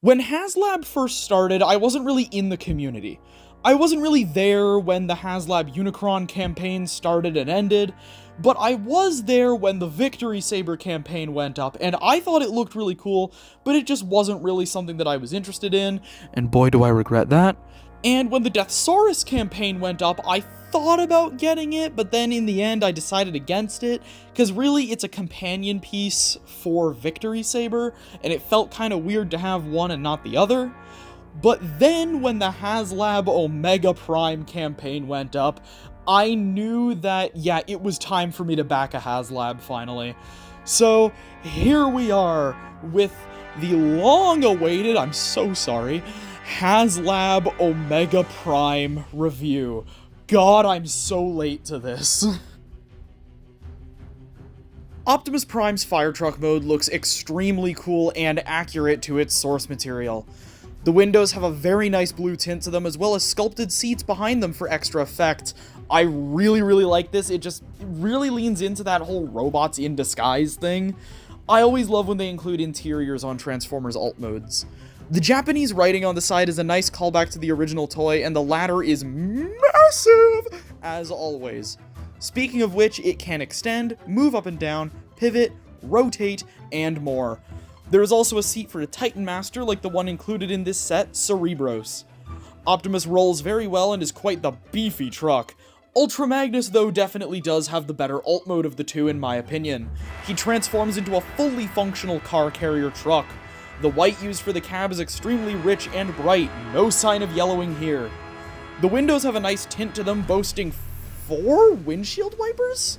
When Haslab first started, I wasn't really in the community. I wasn't really there when the Haslab Unicron campaign started and ended, but I was there when the Victory Saber campaign went up, and I thought it looked really cool, but it just wasn't really something that I was interested in, and boy do I regret that. And when the Deathsaurus campaign went up, I thought about getting it, but then in the end I decided against it, because really it's a companion piece for Victory Saber, and it felt kind of weird to have one and not the other. But then when the Haslab Omega Prime campaign went up, I knew that, yeah, it was time for me to back a Haslab finally. So here we are with the long-awaited, I'm so sorry, Haslab Omega Prime review. God, I'm so late to this. Optimus Prime's fire truck mode looks extremely cool and accurate to its source material. The windows have a very nice blue tint to them, as well as sculpted seats behind them for extra effect. I really like this. It really leans into that whole robots in disguise thing. I always love when they include interiors on Transformers alt modes. The Japanese writing on the side is a nice callback to the original toy, and the ladder is massive, as always. Speaking of which, it can extend, move up and down, pivot, rotate, and more. There is also a seat for the Titan Master, like the one included in this set, Cerebros. Optimus rolls very well and is quite the beefy truck. Ultra Magnus, though, definitely does have the better alt mode of the two, in my opinion. He transforms into a fully functional car carrier truck. The white used for the cab is extremely rich and bright, no sign of yellowing here. The windows have a nice tint to them, boasting 4 windshield wipers?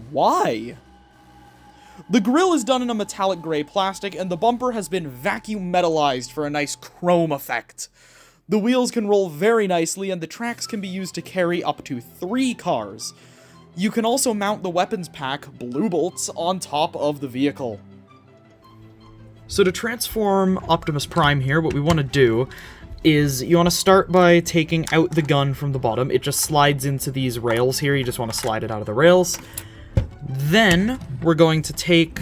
Why? The grille is done in a metallic gray plastic, and the bumper has been vacuum metallized for a nice chrome effect. The wheels can roll very nicely, and the tracks can be used to carry up to 3 cars. You can also mount the weapons pack, Blue Bolts, on top of the vehicle. So to transform Optimus Prime here, what we want to do is you want to start by taking out the gun from the bottom. It just slides into these rails here. You just want to slide it out of the rails. Then we're going to take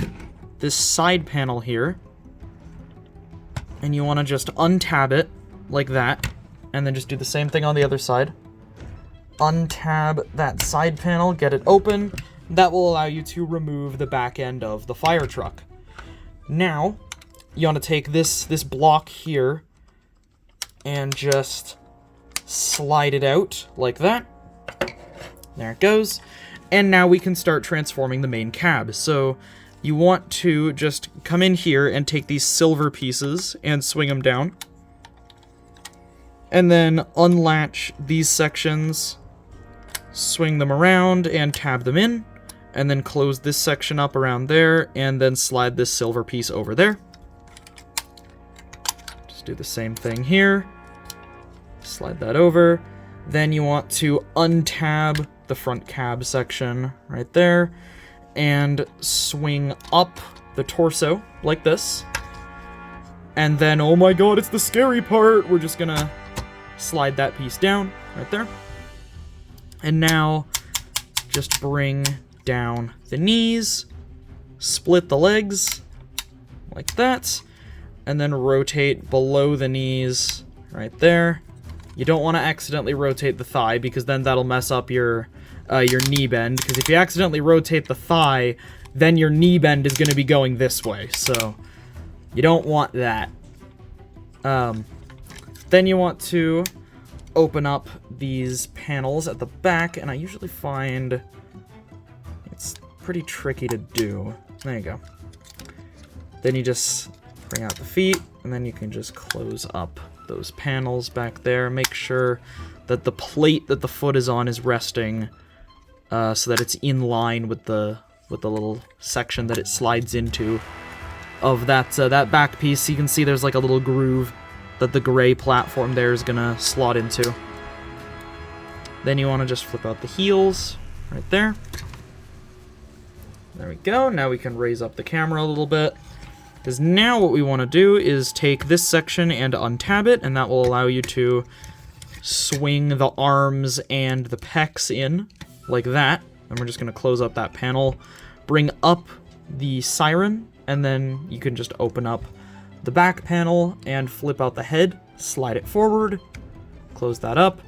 this side panel here, and you want to just untab it like that, and then just do the same thing on the other side. Untab that side panel, get it open. That will allow you to remove the back end of the fire truck. Now, you want to take this block here and just slide it out like that. There it goes. And now we can start transforming the main cab. So you want to just come in here and take these silver pieces and swing them down. And then unlatch these sections, swing them around and tab them in. And then close this section up around there, and then slide this silver piece over there. Just do the same thing here. Slide that over. Then you want to untab the front cab section right there, and swing up the torso like this. And then, oh my god, it's the scary part! We're just gonna slide that piece down right there. And now, just bring down the knees, split the legs like that, and then rotate below the knees right there. You don't want to accidentally rotate the thigh, because then that'll mess up your knee bend, because if you accidentally rotate the thigh, then your knee bend is going to be going this way, so you don't want that. Then you want to open up these panels at the back, and I usually find it's pretty tricky to do. There you go. Then you just bring out the feet, and then you can just close up those panels back there. Make sure that the plate that the foot is on is resting, so that it's in line with the little section that it slides into of that back piece. You can see there's like a little groove that the gray platform there is gonna slot into. Then you want to just flip out the heels right there. There we go. Now we can raise up the camera a little bit, because now what we want to do is take this section and untab it, and that will allow you to swing the arms and the pecs in like that. And we're just going to close up that panel, bring up the siren, and then you can just open up the back panel and flip out the head, slide it forward, close that up,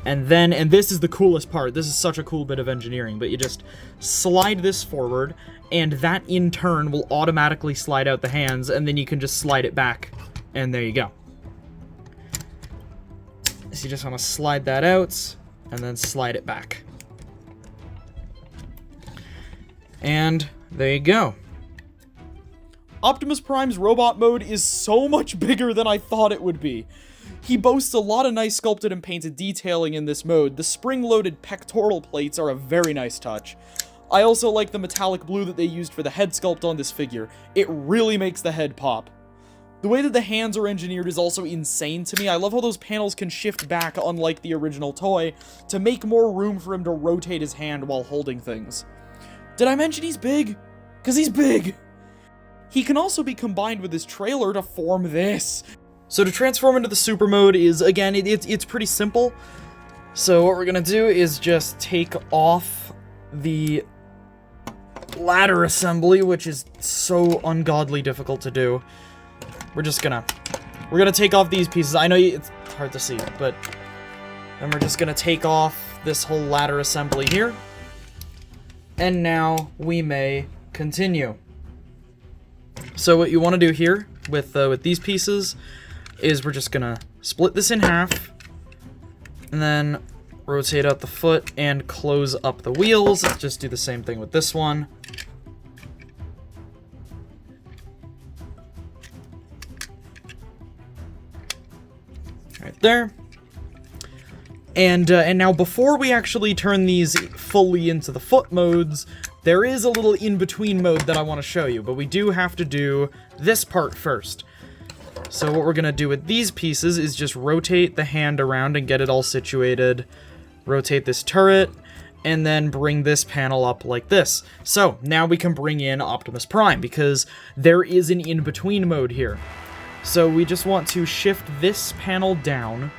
and then, and this is the coolest part, this is such a cool bit of engineering, but you just slide this forward, and that in turn will automatically slide out the hands, and then you can just slide it back, and there you go. So you just want to slide that out, and then slide it back. And there you go. Optimus Prime's robot mode is so much bigger than I thought it would be. He boasts a lot of nice sculpted and painted detailing in this mode. The spring-loaded pectoral plates are a very nice touch. I also like the metallic blue that they used for the head sculpt on this figure. It really makes the head pop. The way that the hands are engineered is also insane to me. I love how those panels can shift back, unlike the original toy, to make more room for him to rotate his hand while holding things. Did I mention he's big? 'Cause he's big! He can also be combined with his trailer to form this. So to transform into the super mode is, again, it's pretty simple. So what we're gonna do is just take off the ladder assembly, which is so ungodly difficult to do. We're gonna take off these pieces. I know it's hard to see, but then we're just gonna take off this whole ladder assembly here. And now we may continue. So what you want to do here with these pieces is we're just gonna split this in half, and then rotate out the foot and close up the wheels. Let's just do the same thing with this one. Right there. And now before we actually turn these fully into the foot modes, there is a little in-between mode that I want to show you, but we do have to do this part first. So what we're going to do with these pieces is just rotate the hand around and get it all situated, rotate this turret, and then bring this panel up like this. So now we can bring in Optimus Prime, because there is an in-between mode here. So we just want to shift this panel down,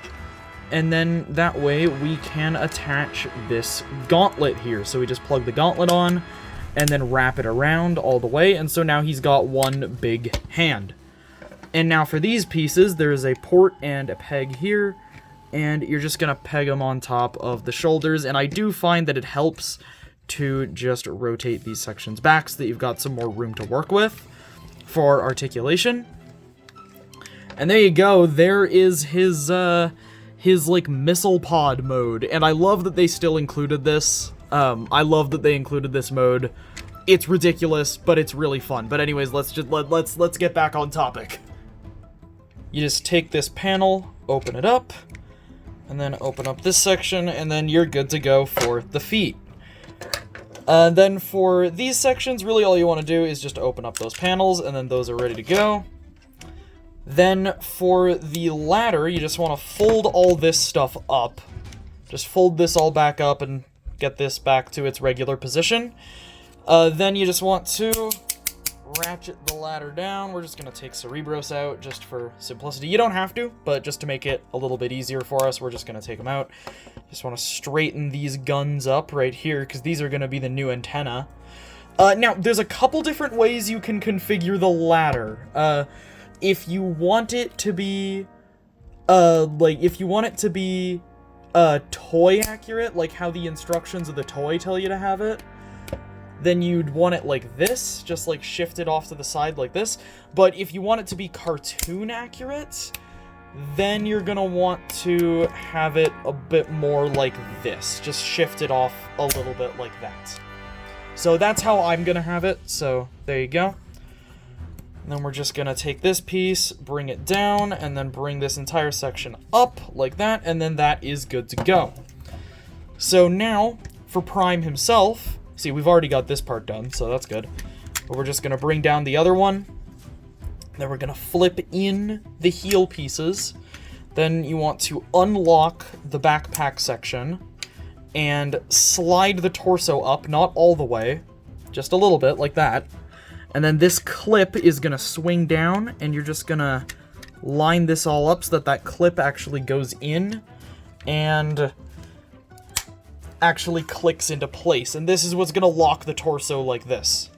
and then that way we can attach this gauntlet here. So we just plug the gauntlet on, and then wrap it around all the way, and so now he's got one big hand. And now for these pieces, there's a port and a peg here, and you're just gonna peg them on top of the shoulders, and I do find that it helps to just rotate these sections back so that you've got some more room to work with for articulation. And there you go, there is his like missile pod mode, and I love that they still included this. I love that they included this mode. It's ridiculous, but it's really fun. But anyways, let's get back on topic. You just take this panel, open it up, and then open up this section, and then you're good to go for the feet. Then for these sections, really all you want to do is just open up those panels, and then those are ready to go. Then for the ladder, you just want to fold all this stuff up. Just fold this all back up and get this back to its regular position. Then you just want to ratchet the ladder down. We're just going to take Cerebros out just for simplicity. You don't have to, but just to make it a little bit easier for us, we're just going to take them out. Just want to straighten these guns up right here, because these are going to be the new antenna. Now, there's a couple different ways you can configure the ladder. If you want it to be, toy accurate, like how the instructions of the toy tell you to have it, then you'd want it like this, just like shifted off to the side like this. But if you want it to be cartoon accurate, then you're gonna want to have it a bit more like this, just shift it off a little bit like that. So that's how I'm gonna have it, so there you go. And then we're just gonna take this piece, bring it down, and then bring this entire section up like that, and then that is good to go. So now, for Prime himself, see, we've already got this part done, so that's good. But we're just gonna bring down the other one. Then we're gonna flip in the heel pieces. Then you want to unlock the backpack section and slide the torso up, not all the way, just a little bit, like that. And then this clip is gonna swing down, and you're just gonna line this all up so that that clip actually goes in and actually clicks into place. And this is what's gonna lock the torso like this.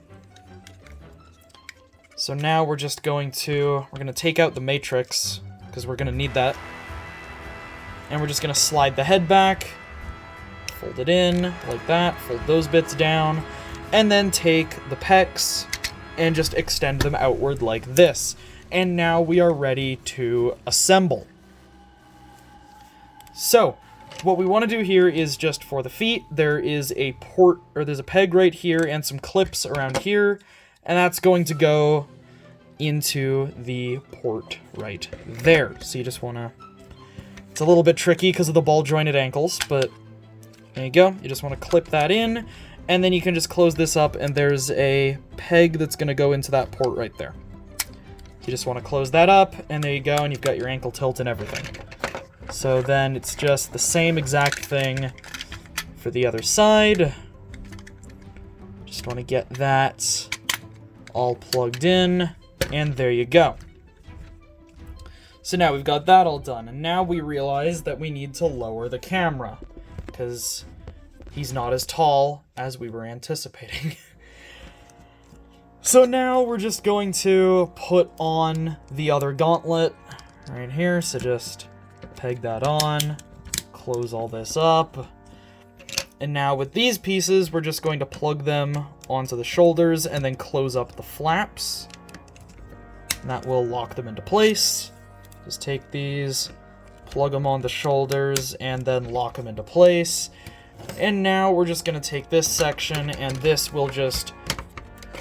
So now we're just going to, take out the matrix, because we're going to need that. And we're just going to slide the head back, fold it in, like that, fold those bits down, and then take the pecs and just extend them outward like this. And now we are ready to assemble. So, what we want to do here is just for the feet, there is a there's a peg right here and some clips around here, and that's going to go into the port right there. So you just want to, it's a little bit tricky because of the ball jointed ankles, but there you go. You just want to clip that in, and then you can just close this up, and there's a peg that's going to go into that port right there. You just want to close that up, and there you go, and you've got your ankle tilt and everything. So then it's just the same exact thing for the other side. Just want to get that all plugged in, and there you go. So now we've got that all done, and now we realize that we need to lower the camera, because he's not as tall as we were anticipating. So now we're just going to put on the other gauntlet right here, so just peg that on, close all this up, and now with these pieces, we're just going to plug them onto the shoulders and then close up the flaps, and that will lock them into place. Just take these, plug them on the shoulders, and then lock them into place. And now we're just going to take this section, and this will just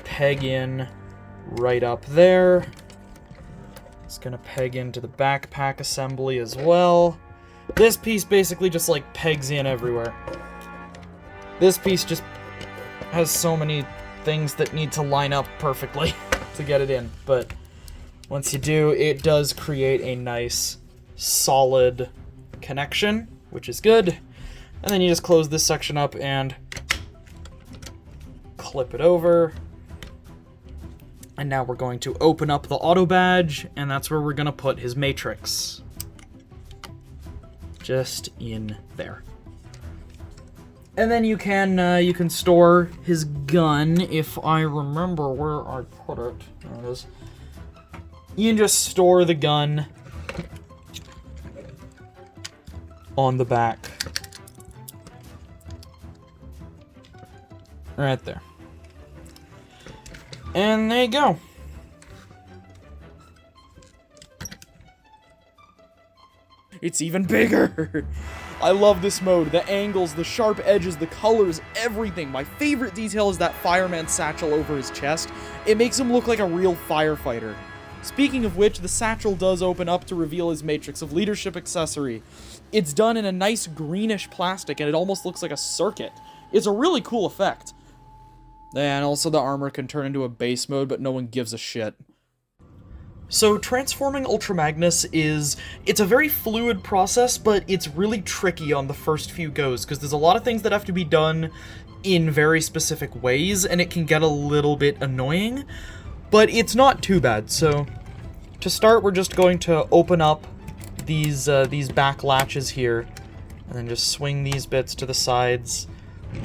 peg in right up there. It's going to peg into the backpack assembly as well. This piece basically just like pegs in everywhere. This piece just has so many things that need to line up perfectly to get it in, but once you do, it does create a nice solid connection, which is good. And then you just close this section up and clip it over. And now we're going to open up the auto badge, and that's where we're going to put his matrix. Just in there. And then you can store his gun, if I remember where I put it. There it is. You can just store the gun on the back. Right there. And there you go. It's even bigger! I love this mode. The angles, the sharp edges, the colors, everything. My favorite detail is that fireman satchel over his chest. It makes him look like a real firefighter. Speaking of which, the satchel does open up to reveal his Matrix of Leadership accessory. It's done in a nice greenish plastic, and it almost looks like a circuit. It's a really cool effect. And also the armor can turn into a base mode, but no one gives a shit. So transforming Ultra Magnus it's a very fluid process, but it's really tricky on the first few goes, because there's a lot of things that have to be done in very specific ways, and it can get a little bit annoying, but it's not too bad. So to start, we're just going to open up these back latches here, and then just swing these bits to the sides,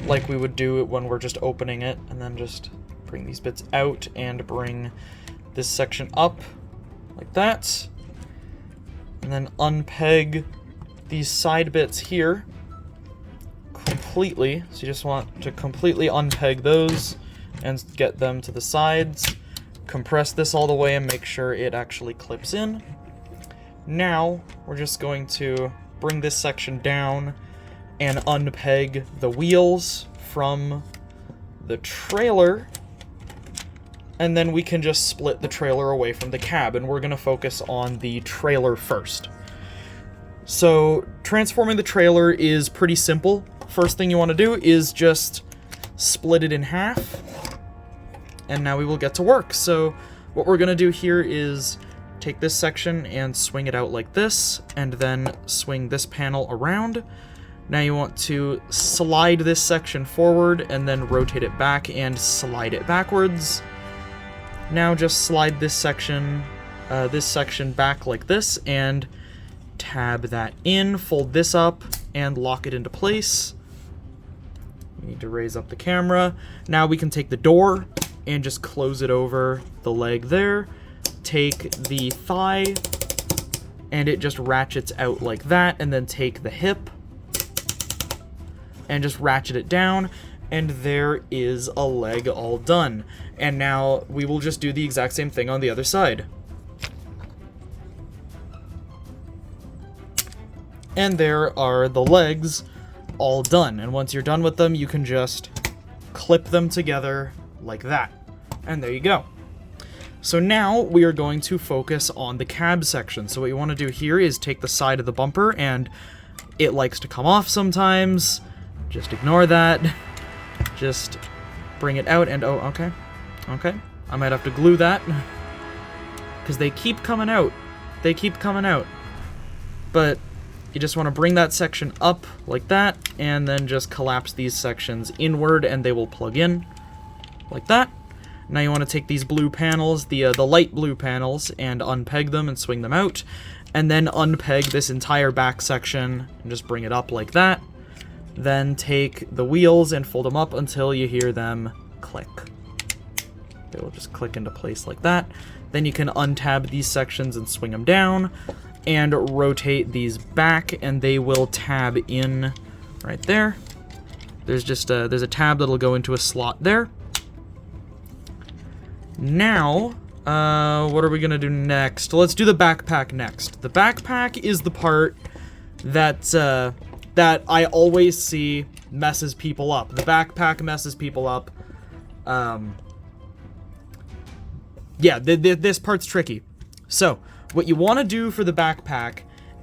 like we would do when we're just opening it, and then just bring these bits out and bring this section up like that, and then unpeg these side bits here completely. So you just want to completely unpeg those and get them to the sides. Compress this all the way and make sure it actually clips in. Now we're just going to bring this section down and unpeg the wheels from the trailer, and then we can just split the trailer away from the cab, and we're going to focus on the trailer first. So transforming the trailer is pretty simple. First thing you want to do is just split it in half, and now we will get to work. So what we're going to do here is take this section and swing it out like this, and then swing this panel around. Now you want to slide this section forward and then rotate it back and slide it backwards. Now just slide this section back like this and tab that in, fold this up, and lock it into place. We need to raise up the camera. Now we can take the door and just close it over the leg there. Take the thigh, and it just ratchets out like that, and then take the hip, and just ratchet it down, and there is a leg all done. And now we will just do the exact same thing on the other side. And there are the legs all done. And once you're done with them, you can just clip them together like that. And there you go. So now we are going to focus on the cab section. So what you want to do here is take the side of the bumper, and it likes to come off sometimes. Just ignore that. Just bring it out and, oh, okay. Okay. I might have to glue that, because they keep coming out. They keep coming out. But you just want to bring that section up like that, and then just collapse these sections inward, and they will plug in like that. Now you want to take these blue panels, the light blue panels, and unpeg them and swing them out, and then unpeg this entire back section and just bring it up like that. Then take the wheels and fold them up until you hear them click. They will just click into place like that. Then you can untab these sections and swing them down, and rotate these back, and they will tab in right there. There's just there's a tab that'll go into a slot there. Now, what are we gonna do next? Let's do the backpack next. The backpack is the part that that I always see messes people up. The backpack messes people up. Yeah, this part's tricky. So, what you want to do for the backpack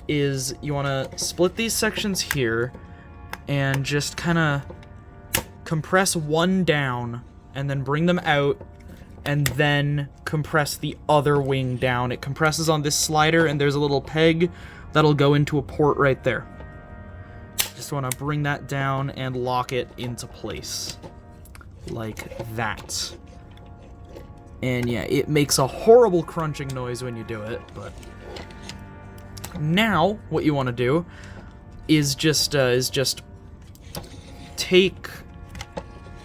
is you want to split these sections here and just kind of compress one down and then bring them out, and then compress the other wing down. It compresses on this slider, and there's a little peg that'll go into a port right there. Just want to bring that down and lock it into place like that. And yeah, it makes a horrible crunching noise when you do it, but now what you want to do is just take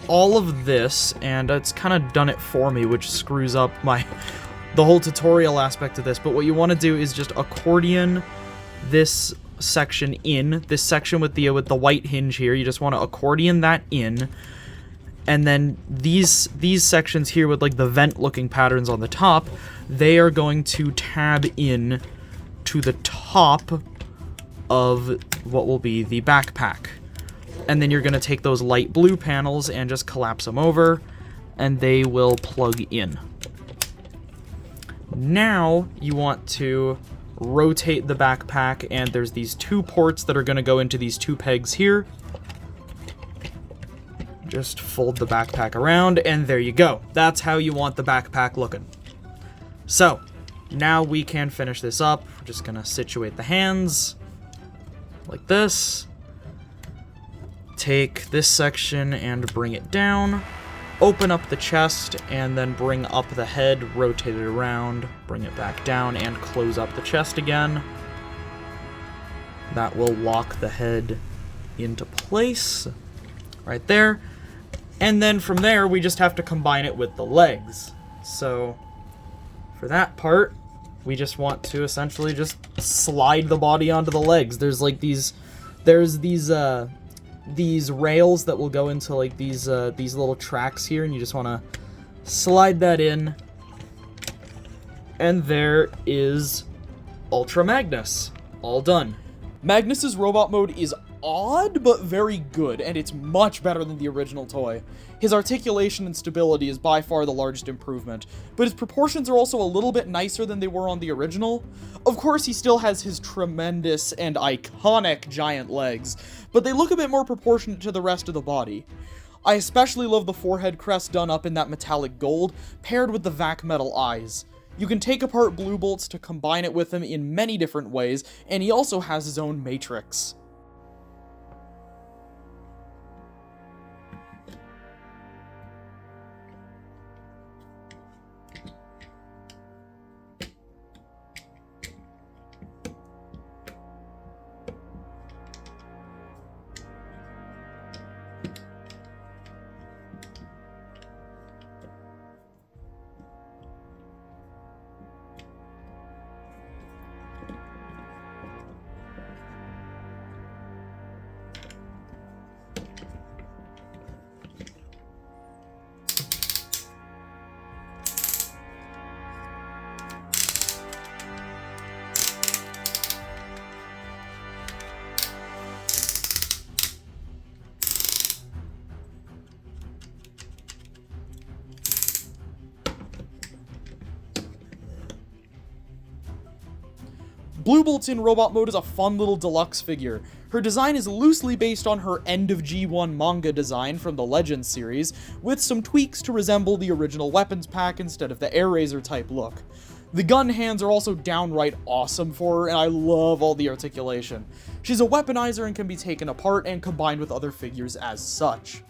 all of this, and it's kind of done it for me, which screws up the whole tutorial aspect of this. But what you want to do is just accordion this section in, this section with the white hinge here. You just want to accordion that in. And then these sections here with like the vent looking patterns on the top, they are going to tab in to the top of what will be the backpack. And then you're going to take those light blue panels and just collapse them over, and they will plug in. Now you want to rotate the backpack, and there's these two ports that are going to go into these two pegs here. Just fold the backpack around, and there you go. That's how you want the backpack looking. So, now we can finish this up. We're just gonna situate the hands like this. Take this section and bring it down. Open up the chest, and then bring up the head, rotate it around, bring it back down, and close up the chest again. That will lock the head into place right there. And then from there, we just have to combine it with the legs. So, for that part, we just want to essentially just slide the body onto the legs. There's like these rails that will go into like these little tracks here, and you just want to slide that in. And there is Ultra Magnus, all done. Magnus's robot mode is odd, but very good, and it's much better than the original toy. His articulation and stability is by far the largest improvement, but his proportions are also a little bit nicer than they were on the original. Of course, he still has his tremendous and iconic giant legs, but they look a bit more proportionate to the rest of the body. I especially love the forehead crest done up in that metallic gold, paired with the vac metal eyes. You can take apart Blue Bolts to combine it with him in many different ways, and he also has his own matrix. Blue Bolt's in robot mode is a fun little deluxe figure. Her design is loosely based on her End of G1 manga design from the Legends series, with some tweaks to resemble the original weapons pack instead of the Air Razor type look. The gun hands are also downright awesome for her, and I love all the articulation. She's a weaponizer and can be taken apart and combined with other figures as such.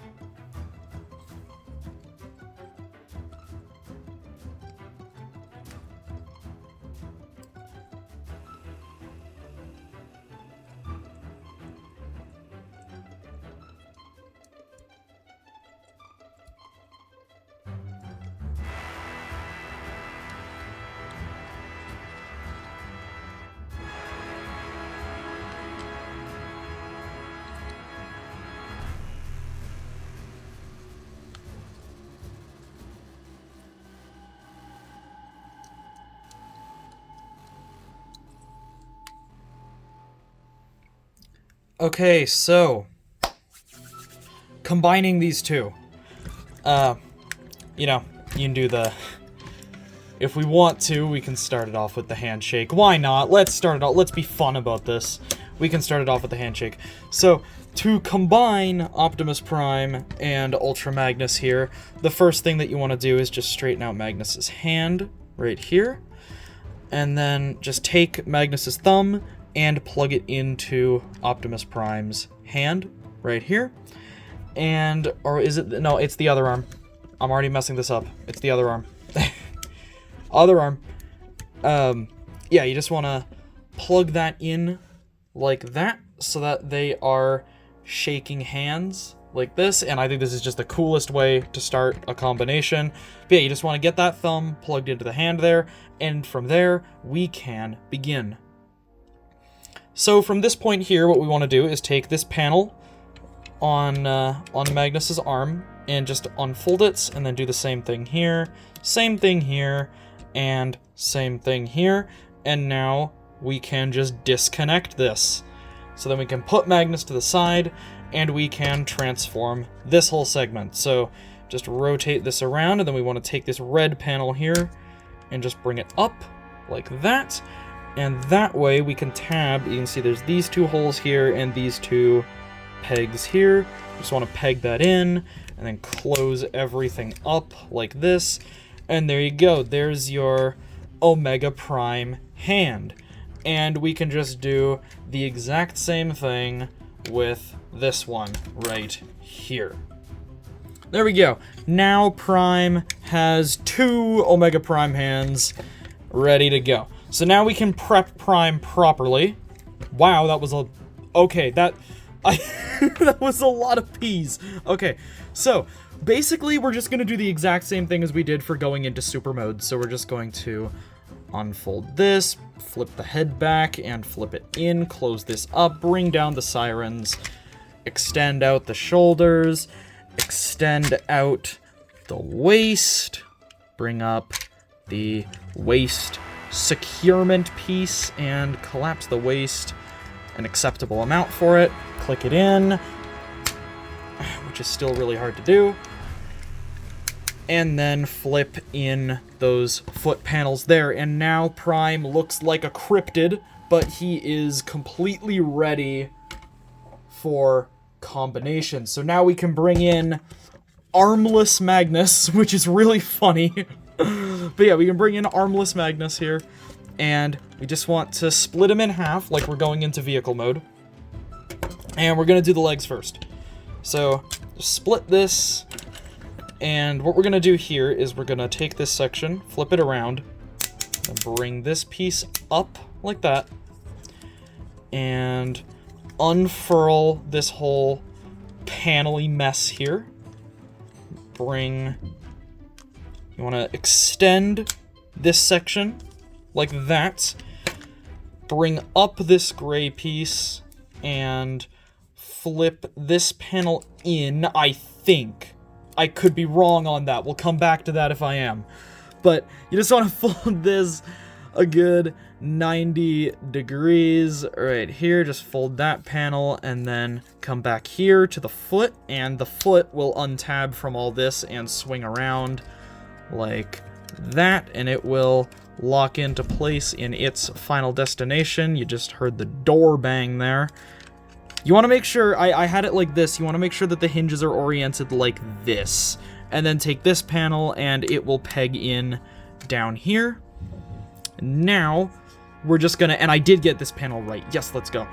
Okay, so combining these two, you know, you can do the, if we want to, we can start it off with the handshake. Why not? Let's start it off, let's be fun about this. We can start it off with the handshake. So, to combine Optimus Prime and Ultra Magnus here, the first thing that you want to do is just straighten out Magnus's hand right here, and then just take Magnus's thumb and plug it into Optimus Prime's hand right here. And, or is it, no, it's the other arm. I'm already messing this up. It's the other arm. Other arm. Yeah, you just want to plug that in like that so that they are shaking hands like this. And I think this is just the coolest way to start a combination. But yeah, you just want to get that thumb plugged into the hand there, and from there, we can begin. So from this point here, what we want to do is take this panel on Magnus's arm and just unfold it, and then do the same thing here, and same thing here, and now we can just disconnect this. So then we can put Magnus to the side, and we can transform this whole segment. So just rotate this around, and then we want to take this red panel here and just bring it up like that. And that way we can tab, you can see there's these two holes here and these two pegs here. Just want to peg that in and then close everything up like this. And there you go, there's your Omega Prime hand. And we can just do the exact same thing with this one right here. There we go. Now Prime has two Omega Prime hands ready to go. So now we can prep Prime properly. Wow, that was a... Okay, that was a lot of P's. Okay, so basically we're just going to do the exact same thing as we did for going into super mode. So we're just going to unfold this, flip the head back, and flip it in, close this up, bring down the sirens, extend out the shoulders, extend out the waist, bring up the waist securement piece and collapse the waist an acceptable amount for it. Click it in, which is still really hard to do. And then flip in those foot panels there. And now Prime looks like a cryptid, but he is completely ready for combination. So now we can bring in Armless Magnus, which is really funny. But yeah, we can bring in Armless Magnus here, and we just want to split him in half like we're going into vehicle mode. And we're going to do the legs first. So, split this, and what we're going to do here is we're going to take this section, flip it around, and bring this piece up like that, and unfurl this whole panel-y mess here. You want to extend this section like that, bring up this gray piece, and flip this panel in, I think. I could be wrong on that. We'll come back to that if I am. But you just want to fold this a good 90 degrees right here. Just fold that panel and then come back here to the foot, and the foot will untab from all this and swing around like that, and it will lock into place in its final destination. You just heard the door bang there. You want to make sure, I had it like this, you want to make sure that the hinges are oriented like this. And then take this panel and it will peg in down here. Now, we're just gonna, and I did get this panel right. Yes, let's go.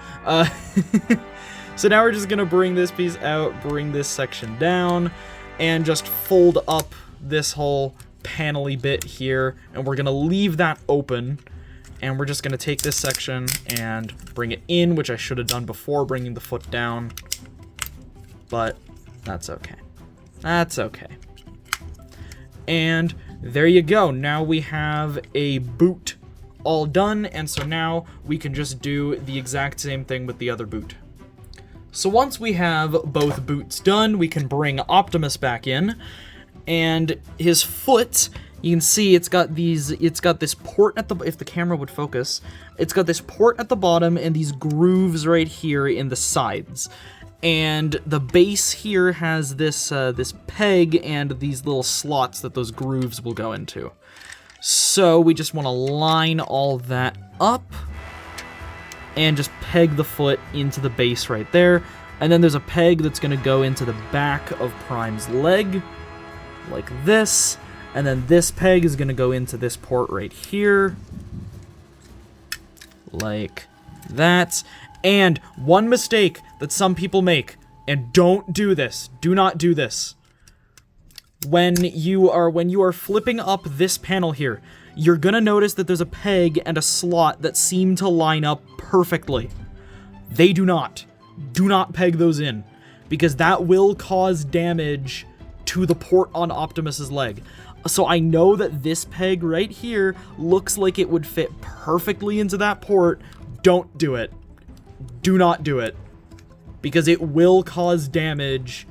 So now we're just gonna bring this piece out, bring this section down, and just fold up this whole panel-y bit here, and we're gonna leave that open, and we're just gonna take this section and bring it in, which I should have done before bringing the foot down, but that's okay. That's okay. And there you go. Now we have a boot all done, and so now we can just do the exact same thing with the other boot. So once we have both boots done, we can bring Optimus back in, and his foot, you can see it's got this port at the, if the camera would focus, it's got this port at the bottom and these grooves right here in the sides. And the base here has this this peg and these little slots that those grooves will go into. So we just want to line all that up and just peg the foot into the base right there. And then there's a peg that's going to go into the back of Prime's leg, like this. And then this peg is going to go into this port right here, like that. And one mistake that some people make, and don't do this, do not do this. When you are flipping up this panel here, you're gonna notice that there's a peg and a slot that seem to line up perfectly. They do not. Do not peg those in, because that will cause damage to the port on Optimus's leg. So I know that this peg right here looks like it would fit perfectly into that port. Don't do it. Do not do it, because it will cause damage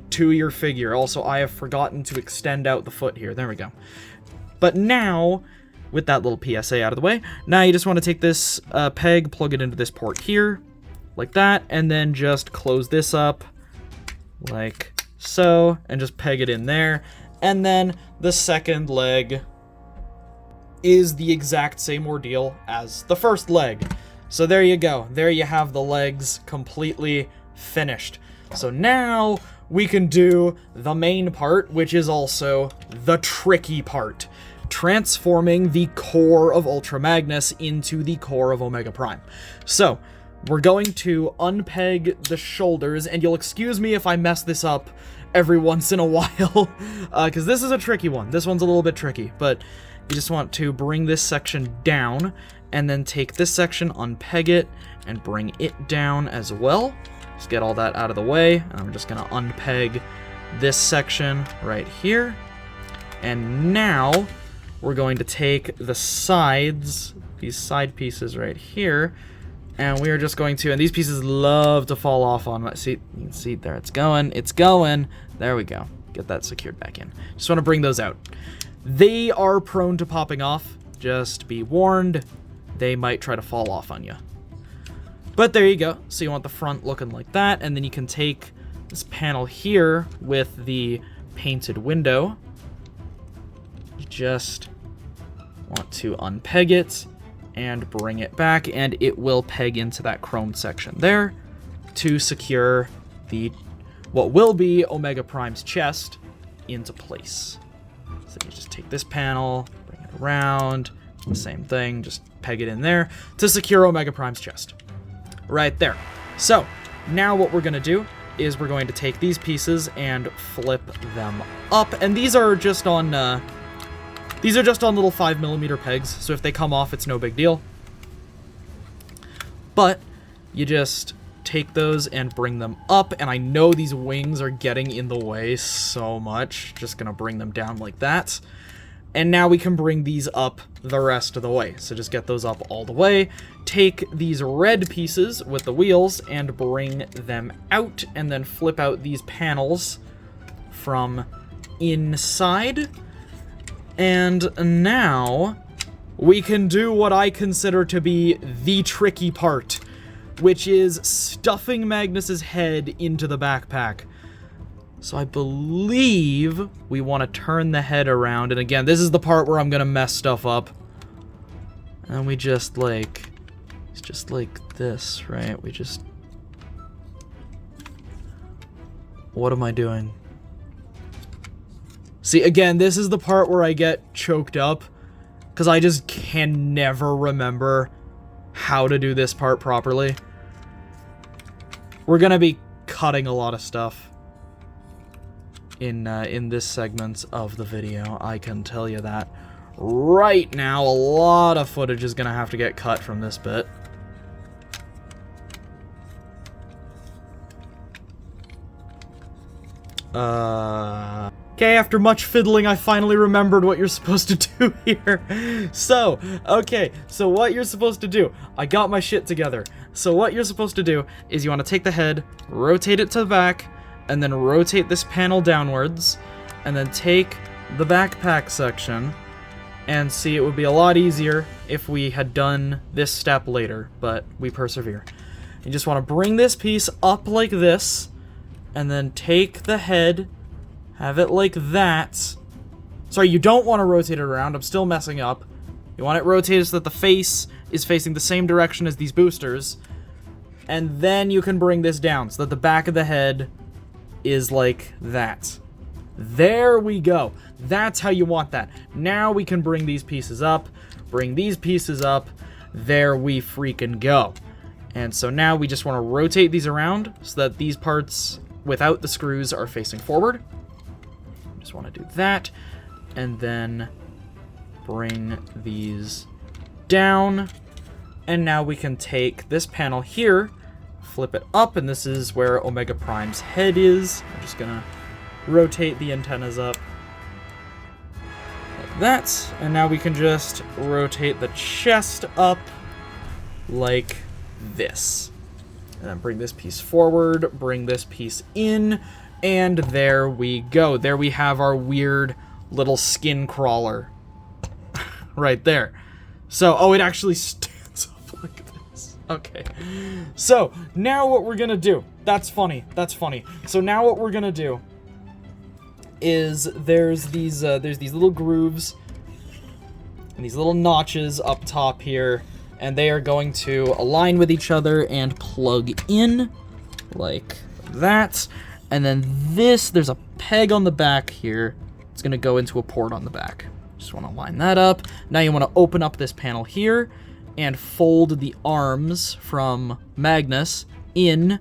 to your figure. Also, I have forgotten to extend out the foot here. There we go. But now, with that little PSA out of the way, now you just want to take this peg, plug it into this port here, like that, and then just close this up, like so, and just peg it in there. And then the second leg is the exact same ordeal as the first leg. So there you go. There you have the legs completely finished. So now we can do the main part, which is also the tricky part. Transforming the core of Ultra Magnus into the core of Omega Prime. So we're going to unpeg the shoulders, and you'll excuse me if I mess this up every once in a while, because this is a tricky one. This one's a little bit tricky, but you just want to bring this section down, and then take this section, unpeg it, and bring it down as well. Just get all that out of the way, and I'm just gonna unpeg this section right here. And now, we're going to take the sides, these side pieces right here, and we are just going to, and these pieces love to fall off on my seat. You can see there, it's going. There we go. Get that secured back in. Just want to bring those out. They are prone to popping off. Just be warned. They might try to fall off on you. But there you go. So you want the front looking like that, and then you can take this panel here with the painted window. You just want to unpeg it and bring it back, and it will peg into that chrome section there to secure the what will be Omega Prime's chest into place. So you just take this panel, bring it around, the same thing, just peg it in there to secure Omega Prime's chest. Right there. So, now what we're going to do is we're going to take these pieces and flip them up, and these are just on little 5mm pegs, so if they come off, it's no big deal. But you just take those and bring them up, and I know these wings are getting in the way so much. Just gonna bring them down like that. And now we can bring these up the rest of the way. So just get those up all the way. Take these red pieces with the wheels and bring them out, and then flip out these panels from inside. And now we can do what I consider to be the tricky part, which is stuffing Magnus's head into the backpack. So I believe we want to turn the head around, and again, this is the part where I'm going to mess stuff up. And we just like, it's just like this, right? We just, what am I doing? See, again, this is the part where I get choked up, because I just can never remember how to do this part properly. We're gonna be cutting a lot of stuff in this segment of the video, I can tell you that. Right now, a lot of footage is gonna have to get cut from this bit. Okay, after much fiddling, I finally remembered what you're supposed to do here. So, okay, so what you're supposed to do, I got my shit together. So what you're supposed to do is you want to take the head, rotate it to the back, and then rotate this panel downwards, and then take the backpack section, and see, it would be a lot easier if we had done this step later, but we persevere. You just want to bring this piece up like this, and then take the head, have it like that. Sorry, you don't want to rotate it around, I'm still messing up. You want it rotated so that the face is facing the same direction as these boosters, and then you can bring this down so that the back of the head is like that. There we go. That's how you want that. Now we can bring these pieces up, bring these pieces up. There we freaking go. And so now we just want to rotate these around so that these parts without the screws are facing forward. Just want to do that, and then bring these down. And now we can take this panel here, flip it up, and this is where Omega Prime's head is. I'm just gonna rotate the antennas up like that, and now we can just rotate the chest up like this. And then bring this piece forward, bring this piece in, and there we go. There we have our weird little skin crawler. Right there. So, oh, it actually stands up like this. Okay. So, now what we're gonna do, that's funny, that's funny. So now what we're gonna do is there's these little grooves and these little notches up top here, and they are going to align with each other and plug in like that. And then there's a peg on the back here. It's gonna go into a port on the back. Just want to line that up. Now you want to open up this panel here and fold the arms from Magnus in,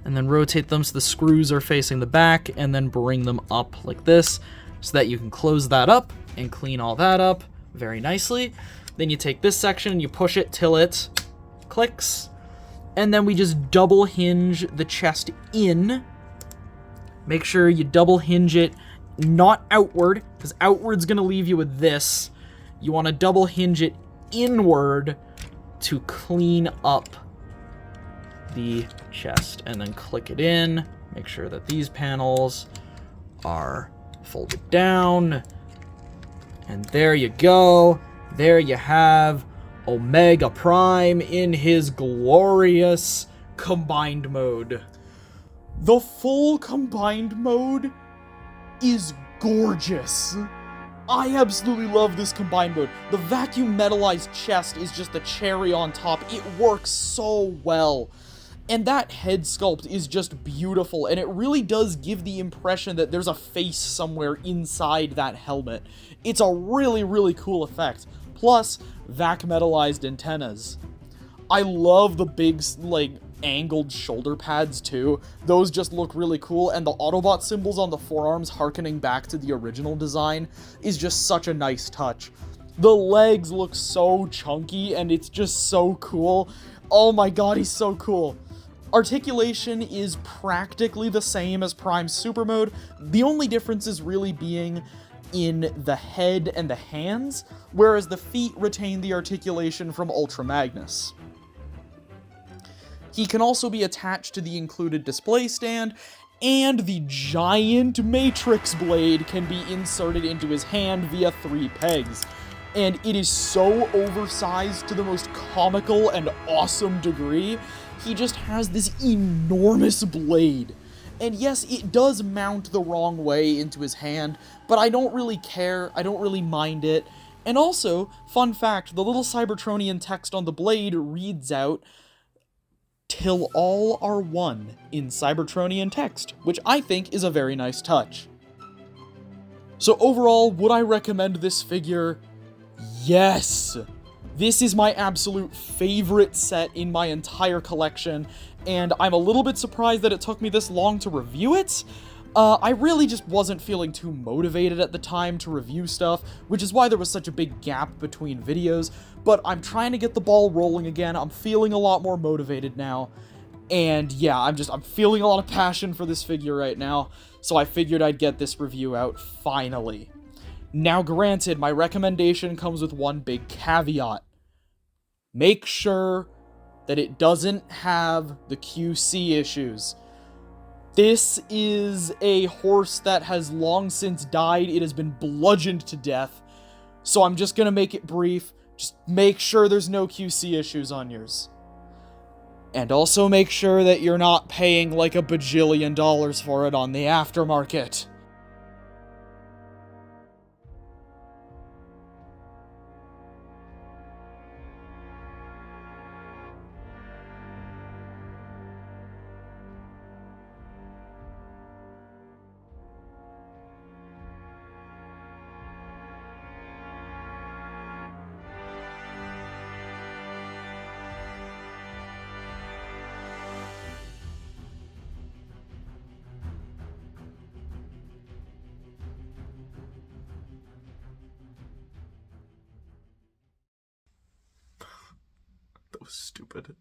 and then rotate them so the screws are facing the back, and then bring them up like this so that you can close that up and clean all that up very nicely. Then you take this section and you push it till it clicks, and then we just double hinge the chest in. Make sure you double hinge it, not outward, because outward's gonna leave you with this. You want to double hinge it inward to clean up the chest, and then click it in. Make sure that these panels are folded down, and there you go. There you have Omega Prime in his glorious combined mode. The full combined mode is gorgeous. I absolutely love this combined mode. The vacuum metallized chest is just the cherry on top. It works so well. And that head sculpt is just beautiful, and it really does give the impression that there's a face somewhere inside that helmet. It's a really, really cool effect. Plus, vac metallized antennas. I love the big, like, angled shoulder pads too. Those just look really cool, and the Autobot symbols on the forearms harkening back to the original design is just such a nice touch. The legs look so chunky, and it's just so cool. Oh my god, he's so cool. Articulation is practically the same as Prime's Super Mode. The only difference is really being in the head and the hands, whereas the feet retain the articulation from Ultra Magnus. He can also be attached to the included display stand, and the giant Matrix blade can be inserted into his hand via 3 pegs. And it is so oversized to the most comical and awesome degree. He just has this enormous blade. And yes, it does mount the wrong way into his hand, but I don't really care, I don't really mind it. And also, fun fact, the little Cybertronian text on the blade reads out, "Till all are one," in Cybertronian text, which I think is a very nice touch. So overall, would I recommend this figure? Yes! This is my absolute favorite set in my entire collection, and I'm a little bit surprised that it took me this long to review it. I really just wasn't feeling too motivated at the time to review stuff, which is why there was such a big gap between videos, but I'm trying to get the ball rolling again. I'm feeling a lot more motivated now, and yeah, I'm feeling a lot of passion for this figure right now, so I figured I'd get this review out finally. Now granted, my recommendation comes with one big caveat. Make sure that it doesn't have the QC issues. This is a horse that has long since died. It has been bludgeoned to death. So I'm just gonna make it brief. Just make sure there's no QC issues on yours. And also make sure that you're not paying like $1 bajillion for it on the aftermarket. That was stupid.